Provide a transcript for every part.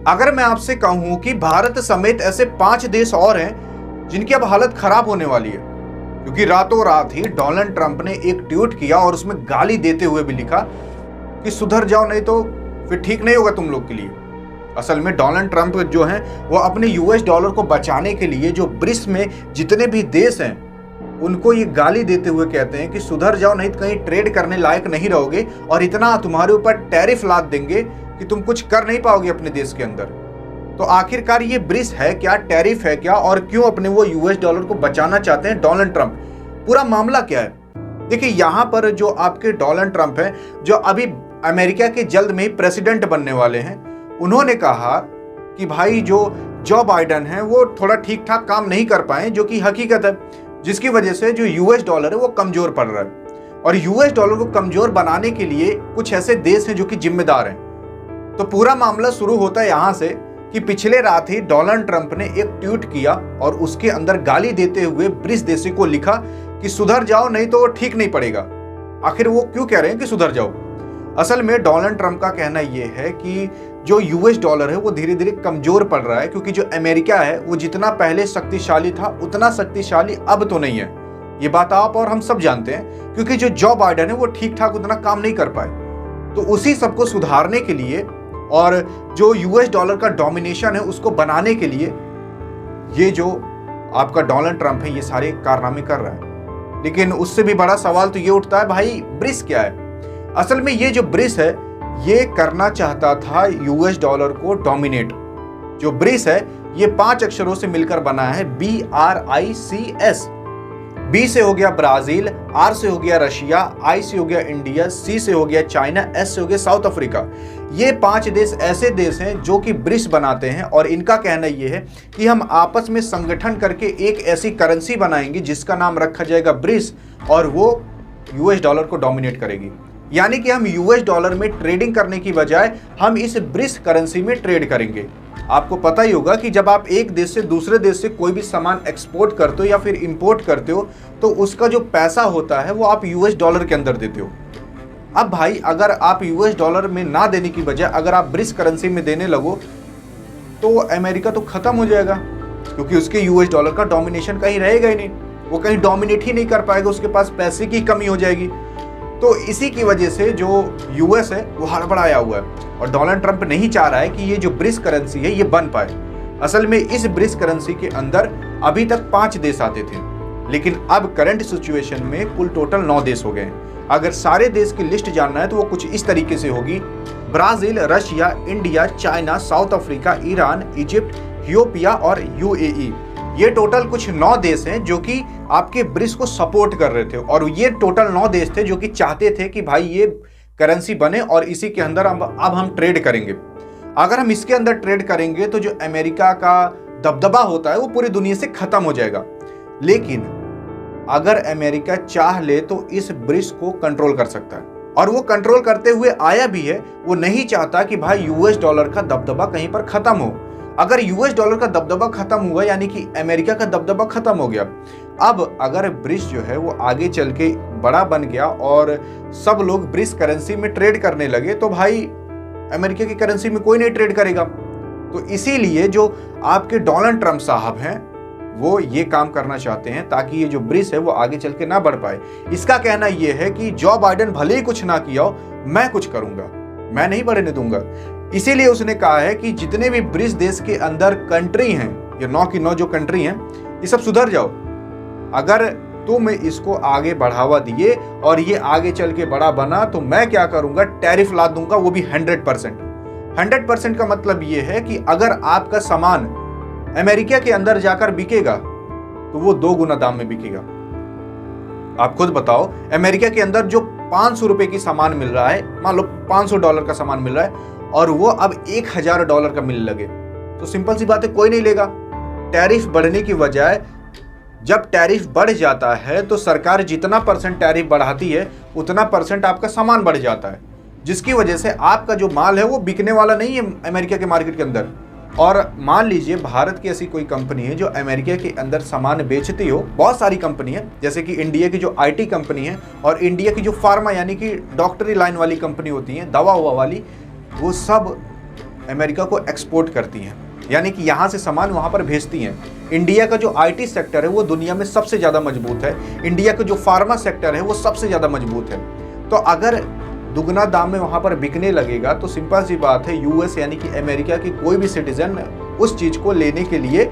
अगर मैं आपसे कहूं कि भारत समेत ऐसे 5 देश और हैं जिनकी अब हालत खराब होने वाली है, क्योंकि रातों रात ही डोनाल्ड ट्रंप ने एक ट्वीट किया और उसमें गाली देते हुए भी लिखा कि सुधर जाओ नहीं तो फिर ठीक नहीं होगा तुम लोग के लिए। असल में डोनाल्ड ट्रंप जो हैं वो अपने यूएस डॉलर को बचाने के लिए जो ब्रिक्स में जितने भी देश हैं उनको ये गाली देते हुए कहते हैं कि सुधर जाओ नहीं तो कहीं ट्रेड करने लायक नहीं रहोगे और इतना तुम्हारे ऊपर टैरिफ लाद देंगे कि तुम कुछ कर नहीं पाओगे अपने देश के अंदर। तो आखिरकार ये ब्रिक्स है क्या, टैरिफ है क्या, और क्यों अपने वो यूएस डॉलर को बचाना चाहते हैं डोनाल्ड ट्रंप? पूरा मामला क्या है? देखिए, यहाँ पर जो आपके डोनाल्ड ट्रंप हैं, जो अभी अमेरिका के जल्द में ही प्रेसिडेंट बनने वाले हैं, उन्होंने कहा कि भाई जो बाइडेन है वो थोड़ा ठीक ठाक काम नहीं कर पाए, जो कि हकीकत है, जिसकी वजह से जो यूएस डॉलर है वो कमजोर पड़ रहा है। और यूएस डॉलर को कमजोर बनाने के लिए कुछ ऐसे देश हैं जो कि जिम्मेदार हैं। तो पूरा मामला शुरू होता है यहाँ से कि पिछले रात ही डोनाल्ड ट्रंप ने एक ट्वीट किया और उसके अंदर गाली देते हुए ब्रिक्स देशों को लिखा कि सुधर जाओ नहीं तो ठीक नहीं पड़ेगा। आखिर वो क्यों कह रहे हैं कि सुधर जाओ? असल में डोनाल्ड ट्रंप का कहना यह है कि जो यूएस डॉलर है वो धीरे धीरे कमजोर पड़ रहा है, क्योंकि जो अमेरिका है वो जितना पहले शक्तिशाली था उतना शक्तिशाली अब तो नहीं है। ये बात आप और हम सब जानते हैं, क्योंकि जो बाइडेन है वो ठीक ठाक उतना काम नहीं कर पाए। तो उसी सबको सुधारने के लिए और जो यूएस डॉलर का डोमिनेशन है उसको बनाने के लिए ये जो आपका डोनाल्ड ट्रंप है ये सारे कारनामे कर रहा है। लेकिन उससे भी बड़ा सवाल तो ये उठता है, भाई ब्रिक्स क्या है? असल में ये जो ब्रिक्स है ये करना चाहता था यूएस डॉलर को डोमिनेट। जो ब्रिक्स है ये 5 अक्षरों से मिलकर बना है, BRICS। बी से हो गया ब्राजील, आर से हो गया रशिया, आई से हो गया इंडिया, सी से हो गया चाइना, एस से हो गया साउथ अफ्रीका। ये 5 देश ऐसे देश हैं जो कि ब्रिक्स बनाते हैं और इनका कहना यह है कि हम आपस में संगठन करके एक ऐसी करेंसी बनाएंगे जिसका नाम रखा जाएगा ब्रिक्स, और वो यूएस डॉलर को डोमिनेट करेगी। यानी कि हम यूएस डॉलर में ट्रेडिंग करने की बजाय हम इस ब्रिक्स करेंसी में ट्रेड करेंगे। आपको पता ही होगा कि जब आप एक देश से दूसरे देश से कोई भी सामान एक्सपोर्ट करते हो या फिर इंपोर्ट करते हो तो उसका जो पैसा होता है वो आप यूएस डॉलर के अंदर देते हो। अब भाई अगर आप यूएस डॉलर में ना देने की बजाय अगर आप ब्रिक्स करेंसी में देने लगो तो अमेरिका तो खत्म हो जाएगा, क्योंकि उसके यूएस डॉलर का डोमिनेशन कहीं रहेगा ही नहीं, वो कहीं डोमिनेट ही नहीं कर पाएगा, उसके पास पैसे की कमी हो जाएगी। तो इसी की वजह से जो यूएस है वो हड़बड़ाया हुआ है और डोनाल्ड ट्रंप नहीं चाह रहा है कि ये जो ब्रिक्स करेंसी है ये बन पाए। असल में इस ब्रिक्स करेंसी के अंदर अभी तक 5 देश आते थे, लेकिन अब करंट सिचुएशन में कुल टोटल 9 देश हो गए हैं। अगर सारे देश की लिस्ट जानना है तो वो कुछ इस तरीके से होगी: Brazil, Russia, India, China, south Africa, Iran, Egypt, Ethiopia और यूएई। ये टोटल कुछ 9 देश हैं जो कि आपके ब्रिक्स को सपोर्ट कर रहे थे, और ये टोटल 9 देश थे जो कि चाहते थे कि भाई ये करेंसी बने और इसी के अंदर अब हम ट्रेड करेंगे। अगर हम इसके अंदर ट्रेड करेंगे तो जो अमेरिका का दबदबा होता है वो पूरी दुनिया से खत्म हो जाएगा। लेकिन अगर अमेरिका चाह ले तो इस ब्रिक्स को कंट्रोल कर सकता है, और वो कंट्रोल करते हुए आया भी है। वो नहीं चाहता कि भाई यूएस डॉलर का दबदबा कहीं पर खत्म हो। अगर यूएस डॉलर का दबदबा खत्म हुआ यानी कि अमेरिका का दबदबा खत्म हो गया। अब अगर ब्रिक्स जो है वो आगे चल के बड़ा बन गया और सब लोग ब्रिक्स करेंसी में ट्रेड करने लगे तो भाई अमेरिका की करेंसी में कोई नहीं ट्रेड करेगा। तो इसीलिए जो आपके डोनाल्ड ट्रंप साहब हैं वो ये काम करना चाहते हैं ताकि ये जो ब्रिक्स है वो आगे चल के ना बढ़ पाए। इसका कहना ये है कि जो बाइडेन भले ही कुछ ना किया हो, मैं कुछ करूंगा, मैं नहीं बढ़ने दूंगा। इसीलिए उसने कहा है कि जितने भी ब्रिक्स देश के अंदर कंट्री हैं, ये 9 की 9 जो कंट्री हैं, ये सब सुधर जाओ। अगर तुम इसको आगे बढ़ावा दिए और ये आगे चल के बड़ा बना तो मैं क्या करूंगा, टैरिफ ला दूंगा, वो भी 100%। 100% का मतलब ये है कि अगर आपका सामान अमेरिका के अंदर जाकर बिकेगा तो वो 2 गुना दाम में बिकेगा। आप खुद बताओ, अमेरिका के अंदर जो 500 रुपए की सामान मिल रहा है, मान लो $500 का सामान मिल रहा है और वो अब $1000 का मिलने लगे तो सिंपल सी बात है, कोई नहीं लेगा। टैरिफ बढ़ने की बजाय जब टैरिफ बढ़ जाता है तो सरकार जितना % टैरिफ बढ़ाती है उतना % आपका सामान बढ़ जाता है, जिसकी वजह से आपका जो माल है वो बिकने वाला नहीं है अमेरिका के मार्केट के अंदर। और मान लीजिए भारत की ऐसी कोई कंपनी है जो अमेरिका के अंदर सामान बेचती हो, बहुत सारी कंपनी है, जैसे कि इंडिया की जो आईटी कंपनी है और इंडिया की जो फार्मा यानी कि डॉक्टरी लाइन वाली कंपनी होती है, दवा हुआ वाली, वो सब अमेरिका को एक्सपोर्ट करती हैं, यानी कि यहाँ से सामान वहाँ पर भेजती हैं। इंडिया का जो आईटी सेक्टर है वो दुनिया में सबसे ज़्यादा मजबूत है। इंडिया का जो फार्मा सेक्टर है वो सबसे ज़्यादा मजबूत है। तो अगर दुगना दाम में वहाँ पर बिकने लगेगा तो सिंपल सी बात है, यूएस यानी कि अमेरिका की कोई भी सिटीजन उस चीज़ को लेने के लिए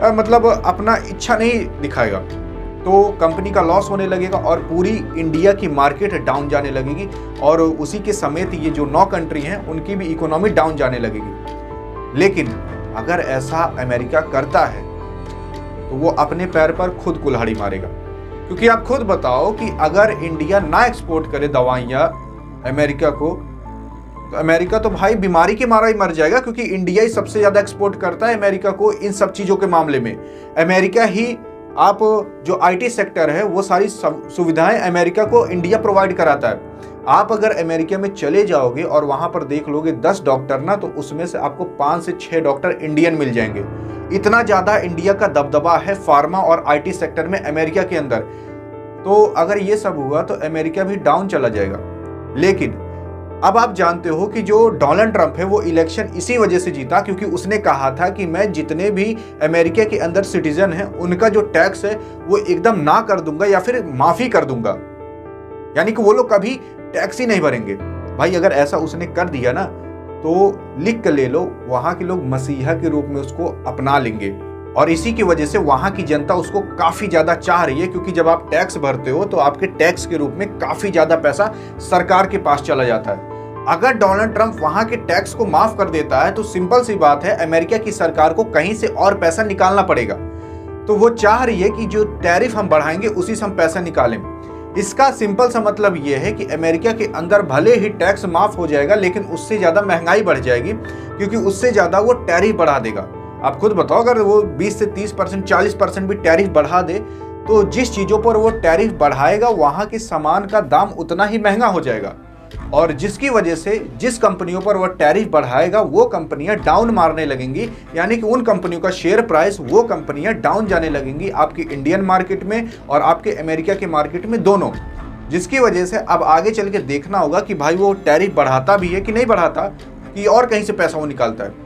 मतलब अपना इच्छा नहीं दिखाएगा, तो कंपनी का लॉस होने लगेगा और पूरी इंडिया की मार्केट डाउन जाने लगेगी और उसी के समेत ये जो 9 कंट्री हैं उनकी भी इकोनॉमी डाउन जाने लगेगी। लेकिन अगर ऐसा अमेरिका करता है तो वो अपने पैर पर खुद कुल्हाड़ी मारेगा, क्योंकि आप खुद बताओ कि अगर इंडिया ना एक्सपोर्ट करे दवाइयाँ अमेरिका को, तो अमेरिका तो भाई बीमारी के मारा ही मर जाएगा, क्योंकि इंडिया ही सबसे ज़्यादा एक्सपोर्ट करता है अमेरिका को इन सब चीज़ों के मामले में। अमेरिका ही आप जो आईटी सेक्टर है वो सारी सुविधाएं अमेरिका को इंडिया प्रोवाइड कराता है। आप अगर अमेरिका में चले जाओगे और वहाँ पर देख लोगे 10 डॉक्टर ना, तो उसमें से आपको 5 से 6 डॉक्टर इंडियन मिल जाएंगे। इतना ज़्यादा इंडिया का दबदबा है फार्मा और आईटी सेक्टर में अमेरिका के अंदर। तो अगर ये सब हुआ तो अमेरिका भी डाउन चला जाएगा। लेकिन अब आप जानते हो कि जो डोनाल्ड ट्रंप है वो इलेक्शन इसी वजह से जीता, क्योंकि उसने कहा था कि मैं जितने भी अमेरिका के अंदर सिटीजन हैं उनका जो टैक्स है वो एकदम ना कर दूंगा या फिर माफ़ी कर दूंगा, यानी कि वो लोग कभी टैक्स ही नहीं भरेंगे। भाई अगर ऐसा उसने कर दिया ना तो लिख कर ले लो, वहाँ के लोग मसीहा के रूप में उसको अपना लेंगे और इसी की वजह से वहाँ की जनता उसको काफ़ी ज़्यादा चाह रही है, क्योंकि जब आप टैक्स भरते हो तो आपके टैक्स के रूप में काफ़ी ज़्यादा पैसा सरकार के पास चला जाता है। अगर डोनाल्ड ट्रंप वहाँ के टैक्स को माफ़ कर देता है तो सिंपल सी बात है, अमेरिका की सरकार को कहीं से और पैसा निकालना पड़ेगा। तो वो चाह रही है कि जो टैरिफ हम बढ़ाएंगे उसी से हम पैसा निकालें। इसका सिंपल सा मतलब ये है कि अमेरिका के अंदर भले ही टैक्स माफ़ हो जाएगा, लेकिन उससे ज़्यादा महंगाई बढ़ जाएगी, क्योंकि उससे ज़्यादा वो टैरिफ बढ़ा देगा। आप खुद बताओ, अगर वो 20 से 30%, 40% भी टैरिफ बढ़ा दे तो जिस चीज़ों पर वो टैरिफ बढ़ाएगा वहाँ के सामान का दाम उतना ही महंगा हो जाएगा, और जिसकी वजह से जिस कंपनियों पर वो टैरिफ बढ़ाएगा वो कंपनियां डाउन मारने लगेंगी, यानी कि उन कंपनियों का शेयर प्राइस, वो कंपनियां डाउन जाने लगेंगी आपकी इंडियन मार्केट में और आपके अमेरिका के मार्केट में दोनों। जिसकी वजह से अब आगे चल के देखना होगा कि भाई वो टैरिफ बढ़ाता भी है कि नहीं बढ़ाता, कि और कहीं से पैसा वो निकालता है।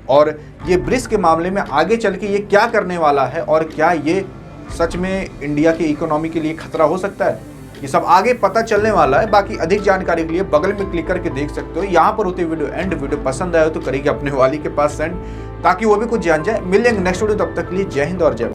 और ये ब्रिक्स के मामले में आगे चल के ये क्या करने वाला है और क्या ये सच में इंडिया की इकोनॉमी के लिए खतरा हो सकता है, ये सब आगे पता चलने वाला है। बाकी अधिक जानकारी के लिए बगल में क्लिक करके देख सकते हो। यहाँ पर होती वीडियो एंड। वीडियो पसंद आए तो करेगी अपने वाली के पास सेंड, ताकि वो भी कुछ जान जाए। मिलेंगे नेक्स्ट वीडियो, तब तक के लिए जय हिंद और जय।